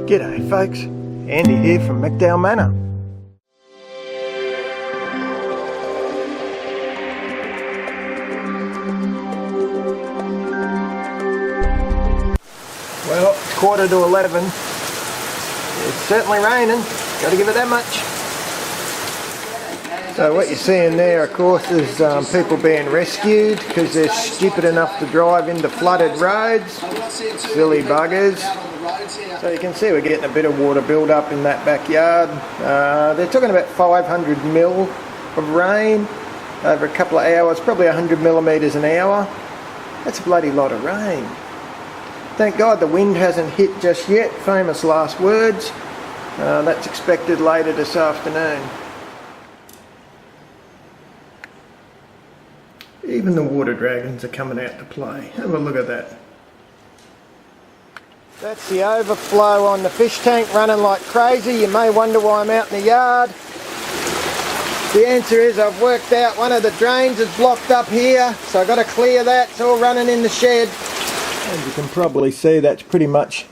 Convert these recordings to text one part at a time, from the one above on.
G'day folks, Andy here from McDowall Manor. Well, it's 11:15. It's certainly raining, got to give it that much. So what you're seeing there, of course, is people being rescued because they're stupid enough to drive into flooded roads. Silly buggers. So you can see we're getting a bit of water build up in that backyard. They're talking about 500 mil of rain over a couple of hours, probably 100 millimetres an hour. That's a bloody lot of rain. Thank God the wind hasn't hit just yet, famous last words. That's expected later this afternoon. Even the water dragons are coming out to play. Have a look at that. That's the overflow on the fish tank running like crazy. You may wonder why I'm out in the yard. The answer is I've worked out one of the drains is blocked up here, so I've got to clear that. It's all running in the shed. As you can probably see, that's pretty much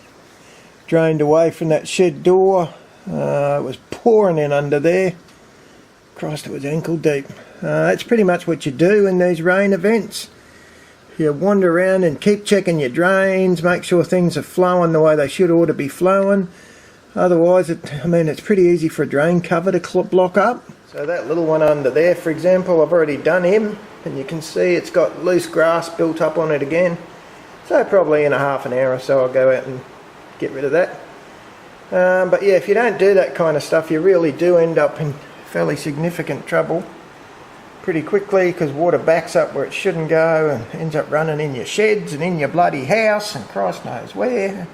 drained away from that shed door. It was pouring in under there. Christ, it was ankle deep. That's pretty much what you do in these rain events. You wander around and keep checking your drains, make sure things are flowing the way they should ought to be flowing. Otherwise, it's pretty easy for a drain cover to block up. So that little one under there, for example, I've already done him, and you can see it's got loose grass built up on it again. So probably in a half an hour or so I'll go out and get rid of that. But yeah, if you don't do that kind of stuff, you really do end up in fairly significant trouble pretty quickly, because water backs up where it shouldn't go and ends up running in your sheds and in your bloody house and Christ knows where.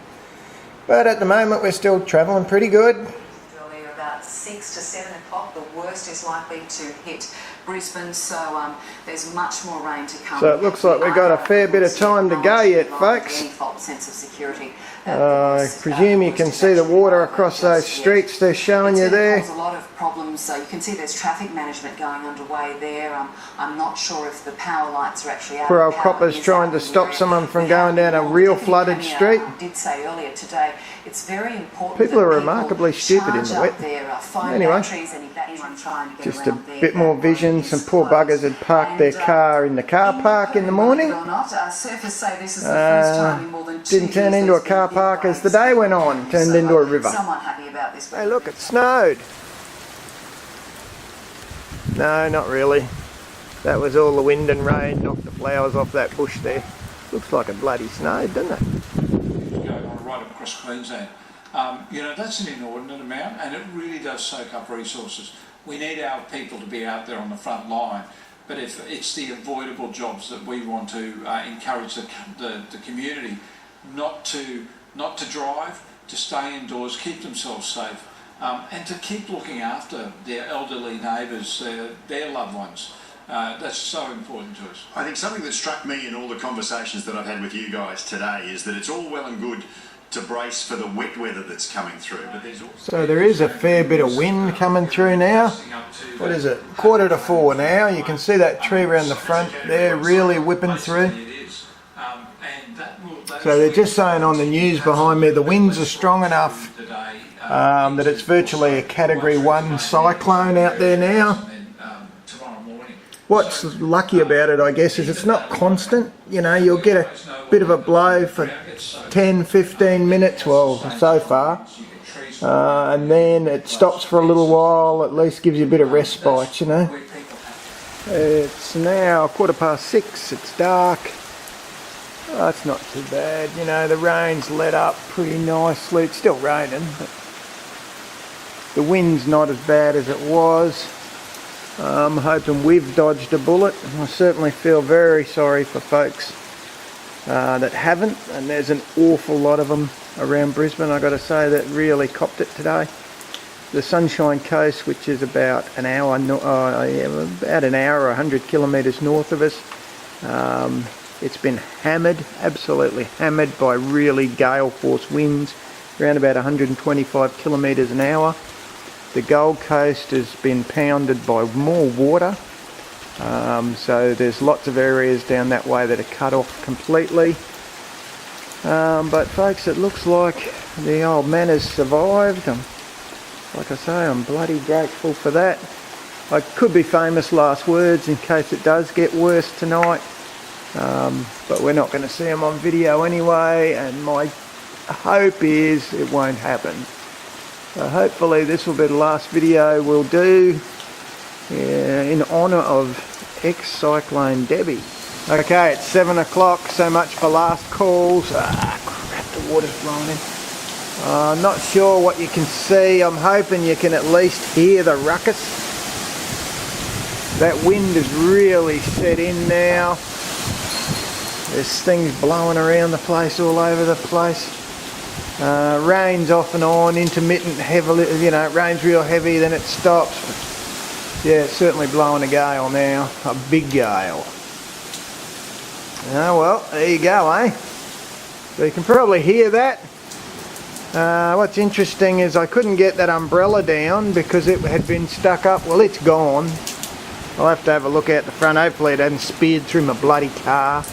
But at the moment we're still travelling pretty good. Earlier, about 6 to 7 o'clock, the worst is likely to hit Brisbane, so there's much more rain to come. So it looks like we've got a fair bit of time to go yet, folks. Sense of security. I presume you can see the water across those streets they're showing you there. There's a lot of problems. You can see there's traffic management going underway there. I'm not sure if the power lights are actually out. Poor old coppers trying to stop someone from going down a real flooded street. I did say earlier today, it's very important. People are remarkably stupid in the wet. Anyway, just a bit more vision. Some poor buggers had parked their car in the car park in the morning. Didn't turn into a car park as the day went on, turned into a river. Hey look, it snowed. No, not really. That was all the wind and rain knocked the flowers off that bush there. Looks like it bloody snowed, doesn't it? Going on right across Queensland. That's an inordinate amount, and it really does soak up resources. We need our people to be out there on the front line, but if it's the avoidable jobs that we want to encourage the community not to drive, to stay indoors, keep themselves safe, and to keep looking after their elderly neighbours, their loved ones. That's so important to us. I think something that struck me in all the conversations that I've had with you guys today is that it's all well and good to brace for the wet weather that's coming through, but there's also... So there is a fair bit of wind coming through now. What is it? 3:45 now. You can see that tree around the front there really whipping through. So they're just saying on the news behind me the winds are strong enough that it's virtually a Category 1 cyclone out there now. What's lucky about it, I guess, is it's not constant. You know, you'll get a bit of a blow for 10-15 minutes, well, so far, and then it stops for a little while, at least gives you a bit of respite, you know. It's now 6:15, it's dark. Oh, it's not too bad, you know, the rain's let up pretty nicely. It's still raining, but the wind's not as bad as it was. I'm hoping we've dodged a bullet. I certainly feel very sorry for folks that haven't, and there's an awful lot of them around Brisbane, I've got to say, that really copped it today. The Sunshine Coast, which is about an hour, or 100 kilometres north of us, it's been hammered, absolutely hammered by really gale force winds, around about 125 kilometres an hour. The Gold Coast has been pounded by more water, so there's lots of areas down that way that are cut off completely. But folks, it looks like the old Manor's survived. Like I say, I'm bloody grateful for that. I could be famous last words in case it does get worse tonight. But we're not going to see them on video anyway, and my hope is it won't happen. So hopefully this will be the last video we'll do in honour of ex-cyclone Debbie. Okay, it's 7 o'clock, so much for last calls. Crap, the water's blowing in. I'm not sure what you can see. I'm hoping you can at least hear the ruckus. That wind has really set in now. There's things blowing around the place, all over the place. Rains off and on, intermittent, heavily, it rains real heavy, then it stops. Yeah, it's certainly blowing a gale now, a big gale. Oh well, there you go, eh? So you can probably hear that. What's interesting is I couldn't get that umbrella down because it had been stuck up. Well, it's gone. I'll have to have a look out the front. Hopefully it hadn't speared through my bloody car.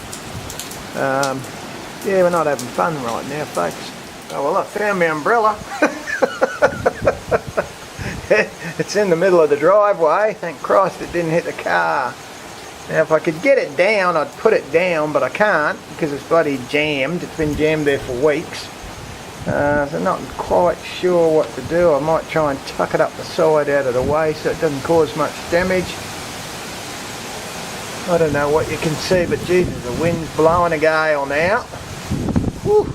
Yeah, we're not having fun right now, folks. Oh well, I found my umbrella. It's in the middle of the driveway. Thank Christ it didn't hit the car. Now if I could get it down, I'd put it down, but I can't because it's bloody jammed. It's been jammed there for weeks. So I'm not quite sure what to do. I might try and tuck it up the side out of the way so it doesn't cause much damage. I don't know what you can see, but Jesus, the wind's blowing a gale now. Whew.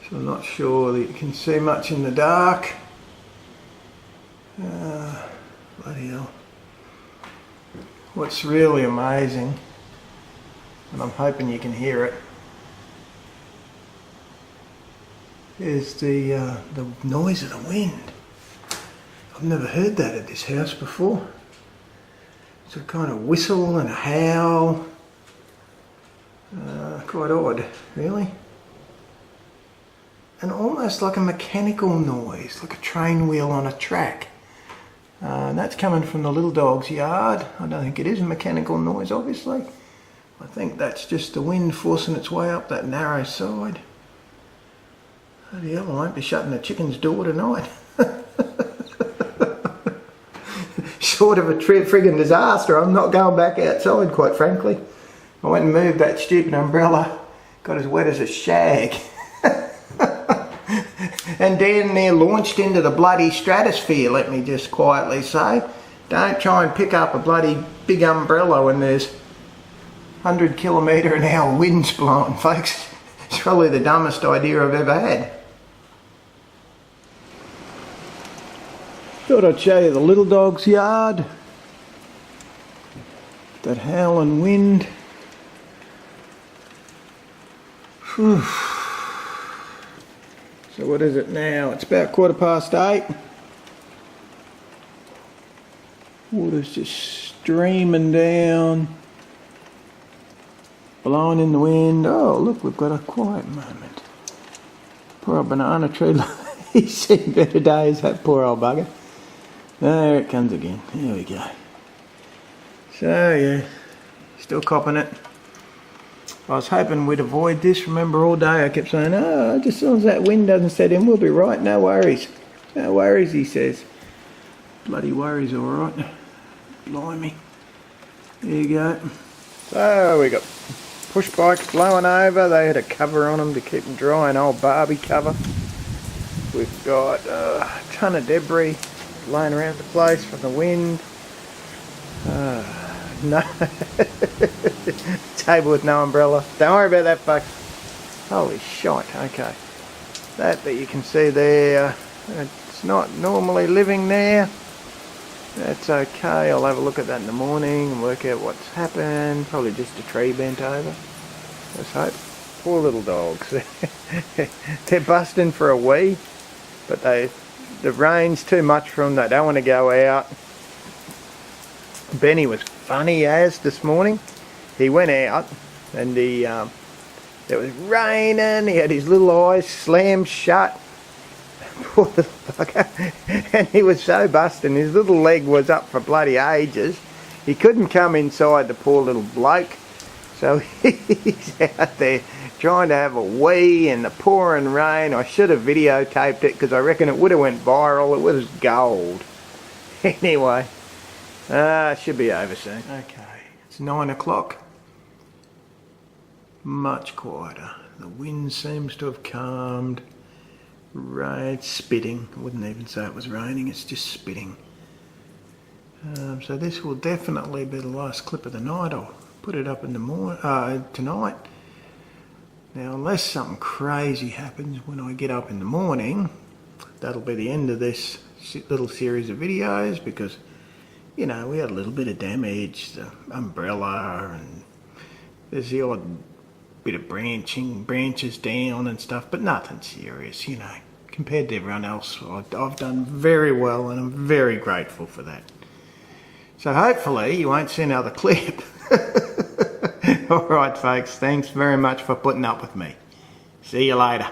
So I'm not sure that you can see much in the dark. Bloody hell. What's really amazing, and I'm hoping you can hear it, is the noise of the wind. I've never heard that at this house before. It's a kind of whistle and a howl. Quite odd, really. And almost like a mechanical noise, like a train wheel on a track. And that's coming from the little dog's yard. I don't think it is a mechanical noise, obviously. I think that's just the wind forcing its way up that narrow side. Bloody hell, I won't be shutting the chicken's door tonight. Short of a friggin' disaster, I'm not going back outside, quite frankly. I went and moved that stupid umbrella. Got as wet as a shag. And down there launched into the bloody stratosphere, let me just quietly say. Don't try and pick up a bloody big umbrella when there's 100 km/h winds blowing, folks. It's probably the dumbest idea I've ever had. Thought I'd show you the little dog's yard. That howling wind. Whew. So what is it now? It's about 8:15. Water's just streaming down, blowing in the wind. Oh look, we've got a quiet moment. Poor old banana tree. He's seen better days, that poor old bugger. There it comes again. There we go. So yeah, still copping it. I was hoping we'd avoid this. Remember, all day I kept saying, oh, just as long as that wind doesn't set in, we'll be right. No worries. No worries, he says. Bloody worries, all right. Blimey. There you go. So we got push bikes blowing over. They had a cover on them to keep them dry, an old Barbie cover. We've got a ton of debris laying around the place from the wind. No. Table with no umbrella. Don't worry about that, folks. Holy shite, okay. That you can see there, it's not normally living there. That's okay. I'll have a look at that in the morning and work out what's happened. Probably just a tree bent over. Let's hope. Poor little dogs. They're busting for a wee, but the rain's too much for them. They don't want to go out. Benny was funny as this morning. He went out and it was raining. He had his little eyes slammed shut. Poor little bugger. And he was so busting. His little leg was up for bloody ages. he couldn't come inside, the poor little bloke. So he's out there trying to have a wee in the pouring rain. I should have videotaped it because I reckon it would have went viral. It was gold. Anyway, should be over soon. Okay, it's 9 o'clock. Much quieter. The wind seems to have calmed. It's spitting. I wouldn't even say it was raining, it's just spitting. So this will definitely be the last clip of the night. I'll put it up in the morning, tonight. Now, unless something crazy happens when I get up in the morning, that'll be the end of this little series of videos, because, you know, we had a little bit of damage, the umbrella, and there's the odd bit of branches down and stuff, but nothing serious, you know. Compared to everyone else, I've done very well, and I'm very grateful for that. So hopefully you won't see another clip. Alright folks, thanks very much for putting up with me. See you later.